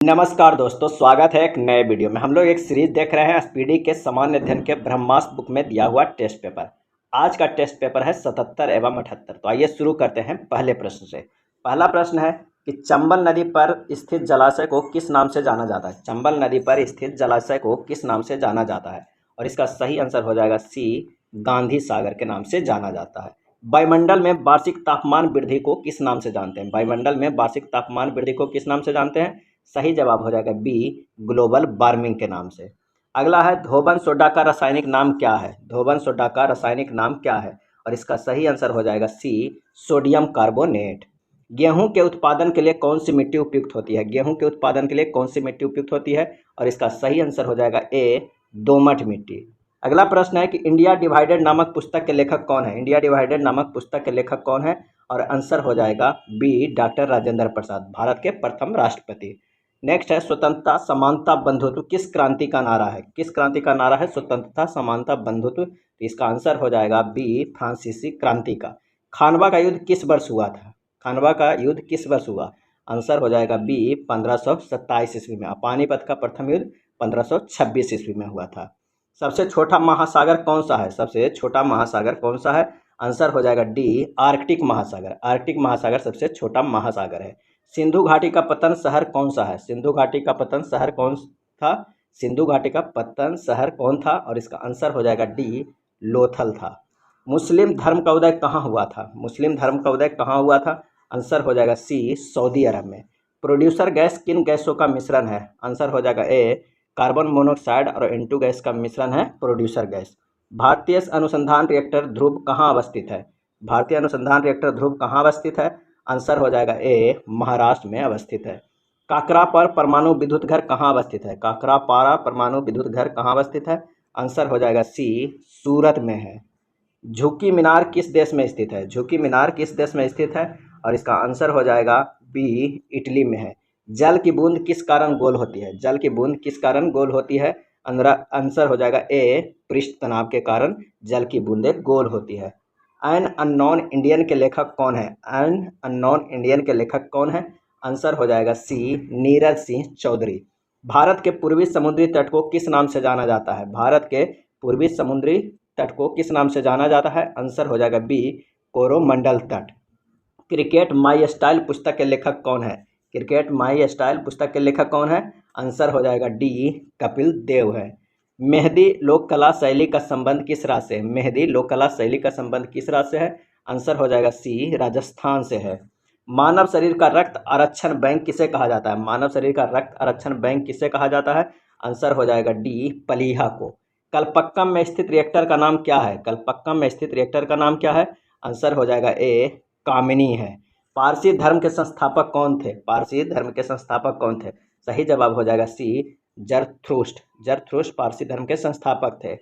नमस्कार दोस्तों, स्वागत है एक नए वीडियो में। हम लोग एक सीरीज देख रहे हैं एसपीडी के सामान्य अध्ययन के ब्रह्मास्त्र बुक में दिया हुआ टेस्ट पेपर। आज का टेस्ट पेपर है 77 एवं 78। तो आइए शुरू करते हैं पहले प्रश्न से। पहला प्रश्न है कि चंबल नदी पर स्थित जलाशय को किस नाम से जाना जाता है। चंबल नदी पर स्थित जलाशय को किस नाम से जाना जाता है, और इसका सही आंसर हो जाएगा सी, गांधी सागर के नाम से जाना जाता है। वायुमंडल में वार्षिक तापमान वृद्धि को किस नाम से जानते हैं। वायुमंडल में वार्षिक तापमान वृद्धि को किस नाम से जानते हैं। सही जवाब हो जाएगा बी, ग्लोबल वार्मिंग के नाम से। अगला है धोबन सोडा का रासायनिक नाम क्या है। धोबन सोडा का रासायनिक नाम क्या है, और इसका सही आंसर हो जाएगा सी, सोडियम कार्बोनेट। गेहूं के उत्पादन के लिए कौन सी मिट्टी उपयुक्त होती है। गेहूं के उत्पादन के लिए कौन सी मिट्टी उपयुक्त होती है, और इसका सही आंसर हो जाएगा ए, दोमट मिट्टी। अगला प्रश्न है कि इंडिया डिवाइडेड नामक पुस्तक के लेखक कौन है। इंडिया डिवाइडेड नामक पुस्तक के लेखक कौन है, और आंसर हो जाएगा बी, डॉक्टर राजेंद्र प्रसाद, भारत के प्रथम राष्ट्रपति। नेक्स्ट है स्वतंत्रता समानता बंधुत्व किस क्रांति का नारा है। किस क्रांति का नारा है स्वतंत्रता समानता बंधुत्व। तो इसका आंसर हो जाएगा बी, फ्रांसीसी क्रांति का। खानवा का युद्ध किस वर्ष हुआ था। खानवा का युद्ध किस वर्ष हुआ। आंसर हो जाएगा बी, 1527 ईस्वी में। पानीपत का प्रथम युद्ध 1526 ईस्वी में हुआ था। सबसे छोटा महासागर कौन सा है। सबसे छोटा महासागर कौन सा है। आंसर हो जाएगा डी, आर्कटिक महासागर। आर्कटिक महासागर सबसे छोटा महासागर है। सिंधु घाटी का पतन शहर कौन सा है। सिंधु घाटी का पतन शहर कौन था। सिंधु घाटी का पतन शहर कौन था, और इसका आंसर हो जाएगा डी, लोथल था। मुस्लिम धर्म का उदय कहाँ हुआ था। मुस्लिम धर्म का उदय कहाँ हुआ था। आंसर हो जाएगा सी, सऊदी अरब में। प्रोड्यूसर गैस किन गैसों का मिश्रण है। आंसर हो जाएगा ए, कार्बन मोनोऑक्साइड और N2 गैस का मिश्रण है प्रोड्यूसर गैस। भारतीय अनुसंधान रिएक्टर ध्रुव कहाँ अवस्थित है। भारतीय अनुसंधान रिएक्टर ध्रुव कहाँ अवस्थित है। आंसर हो जाएगा ए, महाराष्ट्र में अवस्थित है। काकरापार परमाणु विद्युत घर कहाँ अवस्थित है। काकरापारा परमाणु विद्युत घर कहाँ अवस्थित है। आंसर हो जाएगा सी, सूरत में है। झुकी मीनार किस देश में स्थित है। झुकी मीनार किस देश में स्थित है, और इसका आंसर हो जाएगा बी, इटली में है। जल की बूंद किस कारण गोल होती है। जल की बूंद किस कारण गोल होती है। आंसर हो जाएगा ए, पृष्ठ तनाव के कारण जल की बूंदें गोल होती है। एन अननोन इंडियन के लेखक कौन है। एन अननोन इंडियन के लेखक कौन है। आंसर हो जाएगा सी, नीरज सिंह चौधरी। भारत के पूर्वी समुद्री तट को किस नाम से जाना जाता है। भारत के पूर्वी समुद्री तट को किस नाम से जाना जाता है। आंसर हो जाएगा बी, कोरोमंडल तट। क्रिकेट माई स्टाइल पुस्तक के लेखक कौन है। क्रिकेट माई स्टाइल पुस्तक के लेखक कौन है। आंसर हो जाएगा डी, कपिल देव है। मेहंदी लोक कला शैली का संबंध किस राज्य से है। मेहंदी लोक कला शैली का संबंध किस राज्य से है। आंसर हो जाएगा सी, राजस्थान से है। मानव शरीर का रक्त आरक्षण बैंक किसे कहा जाता है। मानव शरीर का रक्त आरक्षण बैंक किसे कहा जाता है। आंसर हो जाएगा डी, प्लीहा को। कलपक्कम में स्थित रिएक्टर का नाम क्या है। कलपक्कम में स्थित रिएक्टर का नाम क्या है। आंसर हो जाएगा ए, कामिनी है। पारसी धर्म के संस्थापक कौन थे। पारसी धर्म के संस्थापक कौन थे। सही जवाब हो जाएगा सी, जरथ्रुस्ट। जरथ्रुस्ट पारसी धर्म के संस्थापक थे।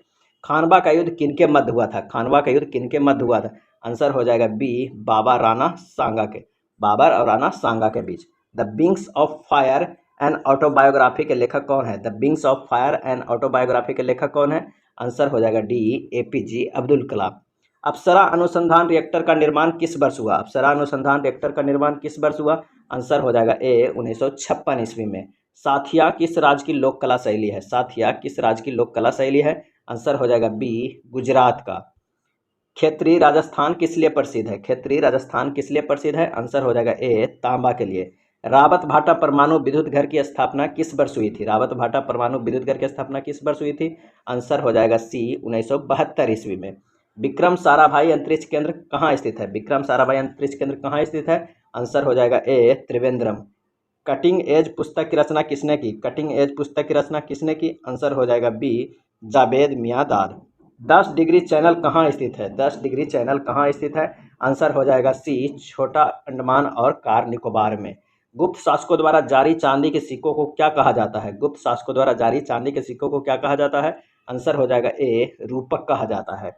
खानवा का युद्ध किनके मध्य हुआ था। खानवा का युद्ध किनके मध्य हुआ था। आंसर हो जाएगा बी, बाबर राणा सांगा के। बाबर और राणा सांगा के बीच। The wings of fire and autobiography के लेखक कौन है। The wings of fire and autobiography के लेखक कौन है। आंसर हो जाएगा डी, APJ अब्दुल कलाम। अप्सरा अनुसंधान रिएक्टर का निर्माण किस वर्ष हुआ। अप्सरा अनुसंधान रिएक्टर का निर्माण किस वर्ष हुआ। आंसर हो जाएगा ए, 1956 ईस्वी में। साथिया किस राज्य की लोक कला शैली है। साथिया किस राज्य की लोक कला शैली है। आंसर हो जाएगा बी, गुजरात का। खेतरी राजस्थान किस लिए प्रसिद्ध है। खेतरी राजस्थान किस लिए प्रसिद्ध है। आंसर हो जाएगा ए, तांबा के लिए। रावत भाटा परमाणु विद्युत घर की स्थापना किस वर्ष हुई थी। रावत भाटा परमाणु विद्युत घर की स्थापना किस वर्ष हुई थी। आंसर हो जाएगा सी, 1972 ईस्वी में। विक्रम साराभाई अंतरिक्ष केंद्र कहाँ स्थित है। विक्रम साराभाई अंतरिक्ष केंद्र कहाँ स्थित है। आंसर हो जाएगा ए, त्रिवेंद्रम। कटिंग एज पुस्तक की रचना किसने की। कटिंग एज पुस्तक की रचना किसने की। आंसर हो जाएगा B, Javed Miandad. 10 degree channel कहाँ स्थित है। 10 डिग्री चैनल कहाँ स्थित है। आंसर हो जाएगा सी, छोटा अंडमान और कार निकोबार में। गुप्त शासकों द्वारा जारी चांदी के सिक्कों को क्या कहा जाता है। गुप्त शासकों द्वारा जारी चांदी के सिक्कों को क्या कहा जाता है। आंसर हो जाएगा ए, रूपक कहा जाता है।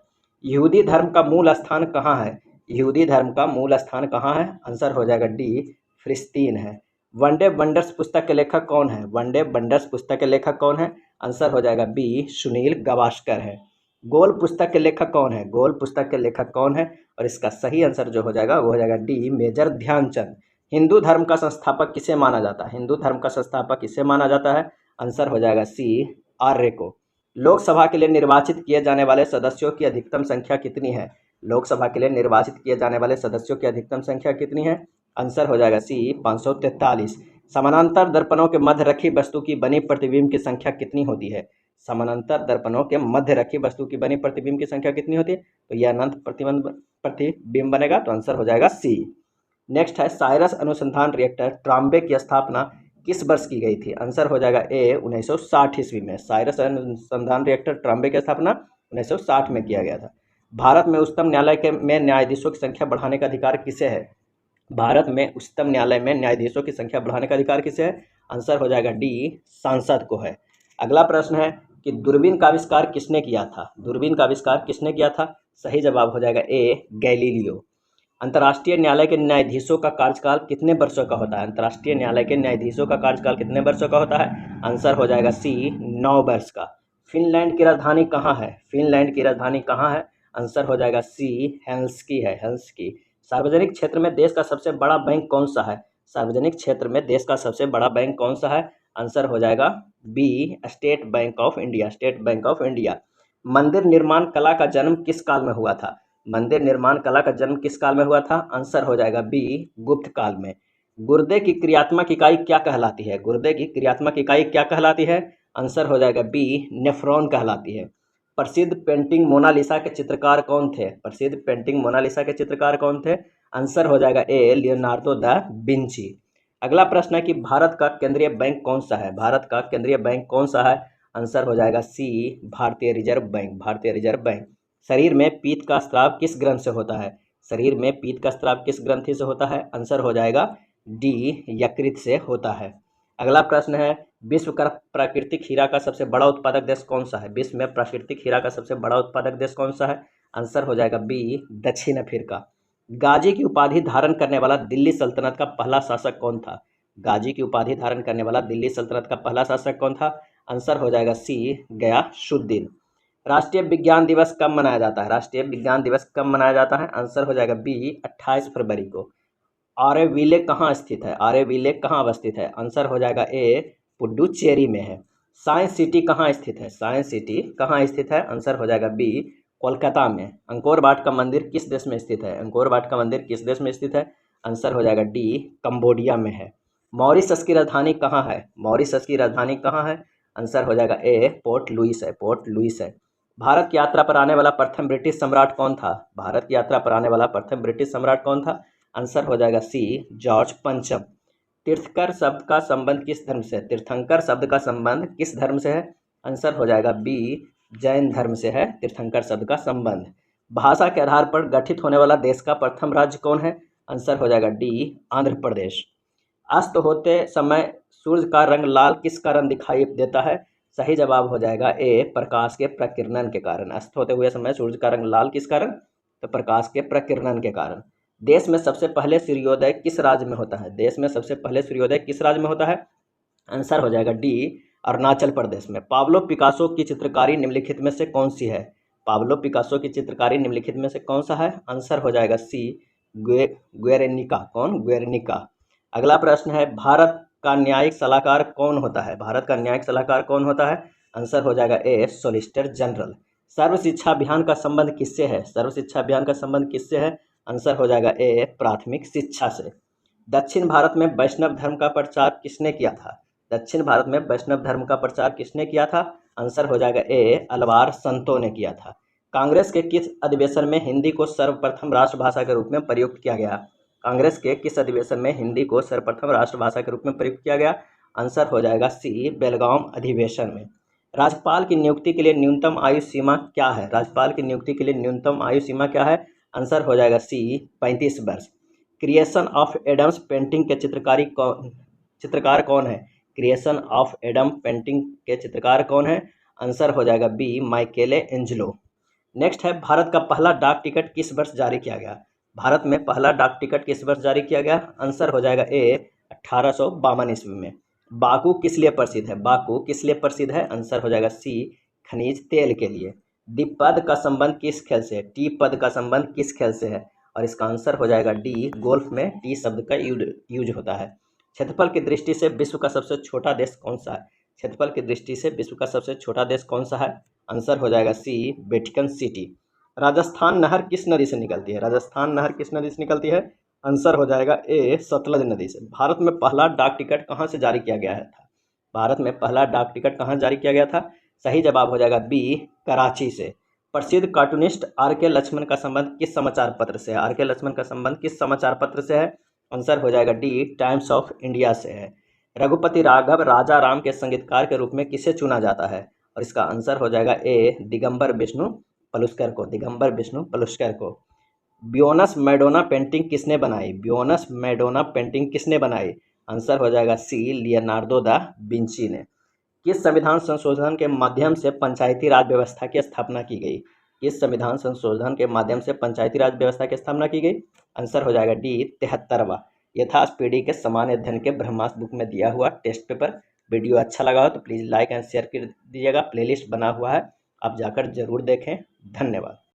यहूदी धर्म का मूल स्थान कहाँ है। यहूदी धर्म का मूल स्थान कहाँ है। आंसर हो जाएगा डी, फिलिस्तीन है। वनडे वंडर्स पुस्तक के लेखक कौन है। वनडे वंडर्स पुस्तक के लेखक कौन है। आंसर हो जाएगा बी, सुनील गावस्कर है। गोल पुस्तक के लेखक कौन है। गोल पुस्तक के लेखक कौन है, और इसका सही आंसर जो हो जाएगा वो हो जाएगा डी, मेजर ध्यानचंद। हिंदू धर्म का संस्थापक किसे माना जाता है? हिंदू धर्म का संस्थापक किसे माना जाता है? आंसर हो जाएगा सी, आर्य को। लोकसभा के लिए निर्वाचित किए जाने वाले सदस्यों की अधिकतम संख्या कितनी है? लोकसभा के लिए निर्वाचित किए जाने वाले सदस्यों की अधिकतम संख्या कितनी है? आंसर हो जाएगा सी, 543। समानांतर दर्पणों के मध्य रखी वस्तु की बनी प्रतिबिंब की संख्या कितनी होती है? समानांतर दर्पणों के मध्य रखी वस्तु की बनी प्रतिबिंब की संख्या कितनी होती है? तो यह अनंत प्रतिबिंब बनेगा, तो आंसर हो जाएगा सी। नेक्स्ट है, साइरस अनुसंधान रिएक्टर ट्राम्बे की स्थापना किस वर्ष की गई थी? आंसर हो जाएगा ए, 1960 ईस्वी में। साइरस अनुसंधान रिएक्टर ट्राम्बे की स्थापना 1960 में किया गया था। भारत में उच्चतम न्यायालय के में न्यायाधीशों की संख्या बढ़ाने का अधिकार किसे है? भारत में उच्चतम न्यायालय में न्यायाधीशों की संख्या बढ़ाने का अधिकार किसे है? आंसर हो जाएगा डी, सांसद को है। अगला प्रश्न है कि दूरबीन का आविष्कार किसने किया था? दूरबीन का आविष्कार किसने किया था? सही जवाब हो जाएगा ए, गैलीलियो। अंतर्राष्ट्रीय न्यायालय के न्यायाधीशों का कार्यकाल कितने वर्षों का होता है? अंतर्राष्ट्रीय न्यायालय के न्यायाधीशों का कार्यकाल कितने वर्षों का होता है? आंसर हो जाएगा सी, 9 वर्ष का। फिनलैंड की राजधानी कहाँ है? फिनलैंड की राजधानी कहाँ है? आंसर हो जाएगा सी, हेल्सिंकी है, हेल्सिंकी। सार्वजनिक क्षेत्र में देश का सबसे बड़ा बैंक कौन सा है? सार्वजनिक क्षेत्र में देश का सबसे बड़ा बैंक कौन सा है? आंसर हो जाएगा B, State Bank of India, State Bank of India. मंदिर निर्माण कला का जन्म किस काल में हुआ था? मंदिर निर्माण कला का जन्म किस काल में हुआ था? आंसर हो जाएगा बी, गुप्त काल में। गुर्दे की क्रियात्मक इकाई क्या कहलाती है? गुर्दे की क्रियात्मक इकाई क्या कहलाती है? आंसर हो जाएगा बी, नेफ्रॉन कहलाती है। प्रसिद्ध पेंटिंग मोनालिसा के चित्रकार कौन थे? प्रसिद्ध पेंटिंग मोनालिसा के चित्रकार कौन थे? आंसर हो जाएगा ए, लियोनार्डो दा विंची। अगला प्रश्न है कि भारत का केंद्रीय बैंक कौन सा है? भारत का केंद्रीय बैंक कौन सा है? आंसर हो जाएगा सी, भारतीय रिजर्व बैंक, भारतीय रिजर्व बैंक। शरीर में पीत का स्राव किस ग्रंथ से होता है? शरीर में पीत का स्राव किस ग्रंथि से होता है? आंसर हो जाएगा डी, यकृत से होता है। अगला प्रश्न है, विश्व का प्राकृतिक हीरा का सबसे बड़ा उत्पादक देश कौन सा है? विश्व में प्राकृतिक हीरा का सबसे बड़ा उत्पादक देश कौन सा है? आंसर हो जाएगा बी, दक्षिण अफ्रीका। गाजी की उपाधि धारण करने वाला दिल्ली सल्तनत का पहला शासक कौन था? गाजी की उपाधि धारण करने वाला दिल्ली सल्तनत का पहला शासक कौन था? आंसर हो जाएगा सी, गयासुद्दीन। राष्ट्रीय विज्ञान दिवस कब मनाया जाता है? राष्ट्रीय विज्ञान दिवस कब मनाया जाता है? आंसर हो जाएगा बी, 28 फरवरी को। ऑरोविले कहाँ स्थित है? ऑरोविले कहाँ अवस्थित है? आंसर हो जाएगा ए, पुडुचेरी में है। साइंस सिटी कहाँ स्थित है? साइंस सिटी कहाँ स्थित है? आंसर हो जाएगा बी, कोलकाता में। अंकोर वाट का मंदिर किस देश में स्थित है? अंकोर वाट का मंदिर किस देश में स्थित है? आंसर हो जाएगा डी, कंबोडिया में है। मॉरिशस की राजधानी कहाँ है? मॉरिशस की राजधानी कहाँ है? आंसर हो जाएगा ए, पोर्ट लुइस है, पोर्ट लुइस है। भारत की यात्रा पर आने वाला प्रथम ब्रिटिश सम्राट कौन था? भारत की यात्रा पर आने वाला प्रथम ब्रिटिश सम्राट कौन था? आंसर हो जाएगा सी, जॉर्ज पंचम। तीर्थंकर शब्द का संबंध किस धर्म से है? तीर्थंकर शब्द का संबंध किस धर्म से है? आंसर हो जाएगा बी, जैन धर्म से है तीर्थंकर शब्द का संबंध। भाषा के आधार पर गठित होने वाला देश का प्रथम राज्य कौन है? आंसर हो जाएगा डी, आंध्र प्रदेश। अस्त होते समय सूर्य का रंग लाल किस कारण दिखाई देता है? सही जवाब हो जाएगा ए, प्रकाश के प्रकीर्णन के कारण। अस्त होते हुए समय सूर्य का रंग लाल किस कारण? तो प्रकाश के प्रकीर्णन के कारण। देश में सबसे पहले सूर्योदय किस राज्य में होता है? देश में सबसे पहले सूर्योदय किस राज्य में होता है? आंसर हो जाएगा डी, अरुणाचल प्रदेश में। पाब्लो पिकासो की चित्रकारी निम्नलिखित में से कौन सी है? पाब्लो पिकासो की चित्रकारी निम्नलिखित में से कौन सा है? आंसर हो जाएगा सी, ग्वेरेनिका। कौन? ग्वेरेनिका। अगला प्रश्न है, भारत का न्यायिक सलाहकार कौन होता है? भारत का न्यायिक सलाहकार कौन होता है? आंसर हो जाएगा ए, सॉलिसिटर जनरल। सर्व शिक्षा अभियान का संबंध किससे है? सर्व शिक्षा अभियान का संबंध किससे है? आंसर हो जाएगा ए, प्राथमिक शिक्षा से। दक्षिण भारत में वैष्णव धर्म का प्रचार किसने किया था? दक्षिण भारत में वैष्णव धर्म का प्रचार किसने किया था? आंसर हो जाएगा ए, अलवार संतों ने किया था। कांग्रेस के किस अधिवेशन में हिंदी को सर्वप्रथम राष्ट्रभाषा के रूप में प्रयुक्त किया गया? कांग्रेस के किस अधिवेशन में हिंदी को सर्वप्रथम राष्ट्रभाषा के रूप में प्रयुक्त किया गया? आंसर हो जाएगा सी, बेलगाम अधिवेशन में। राज्यपाल की नियुक्ति के लिए न्यूनतम आयु सीमा क्या है? राज्यपाल की नियुक्ति के लिए न्यूनतम आयु सीमा क्या है? आंसर हो जाएगा सी, 35 वर्ष। क्रिएशन ऑफ एडम्स पेंटिंग के चित्रकार कौन है? क्रिएशन ऑफ एडम पेंटिंग के चित्रकार कौन है? आंसर हो जाएगा बी, माइकेले एंजेलो। नेक्स्ट है, भारत का पहला डाक टिकट किस वर्ष जारी किया गया? भारत में पहला डाक टिकट किस वर्ष जारी किया गया? आंसर हो जाएगा ए, 1852 ईस्वी में। बाकू किस लिए प्रसिद्ध है? बाकू किस लिए प्रसिद्ध है? आंसर हो जाएगा सी, खनिज तेल के लिए। डी पद का संबंध किस खेल से है? टी पद का संबंध किस खेल से है? और इसका आंसर हो जाएगा डी, गोल्फ में टी शब्द का यूज होता है। क्षेत्रफल की दृष्टि से विश्व का सबसे छोटा देश कौन सा है? क्षेत्रफल की दृष्टि से विश्व का सबसे छोटा देश कौन सा है? आंसर हो जाएगा सी, वेटिकन सिटी। राजस्थान नहर किस नदी से निकलती है? राजस्थान नहर किस नदी से निकलती है? आंसर हो जाएगा ए, सतलज नदी से। भारत में पहला डाक टिकट कहाँ से जारी किया गया था? भारत में पहला डाक टिकट कहाँ जारी किया गया था? सही जवाब हो जाएगा बी, कराची से। प्रसिद्ध कार्टूनिस्ट आर के लक्ष्मण का संबंध किस समाचार पत्र से है? आर के लक्ष्मण का संबंध किस समाचार पत्र से है? आंसर हो जाएगा डी, टाइम्स ऑफ इंडिया से है। रघुपति राघव राजा राम के संगीतकार के रूप में किसे चुना जाता है? और इसका आंसर हो जाएगा ए, दिगंबर विष्णु पलुस्कर को। दिगंबर विष्णु पलुस्कर को। ब्योनस मैडोना पेंटिंग किसने बनाई? ब्योनस मैडोना पेंटिंग किसने बनाई? आंसर हो जाएगा सी, लियोनार्डो दा विंची ने। किस संविधान संशोधन के माध्यम से पंचायती राज व्यवस्था की स्थापना की गई? किस संविधान संशोधन के माध्यम से पंचायती राज व्यवस्था की स्थापना की गई? आंसर हो जाएगा डी, 73वां। यह था स्पीडी के सामान्य अध्ययन के ब्रह्मास्त्र बुक में दिया हुआ टेस्ट पेपर। वीडियो अच्छा लगा हो तो प्लीज़ लाइक एंड शेयर कर दीजिएगा। प्लेलिस्ट बना हुआ है, आप जाकर जरूर देखें। धन्यवाद।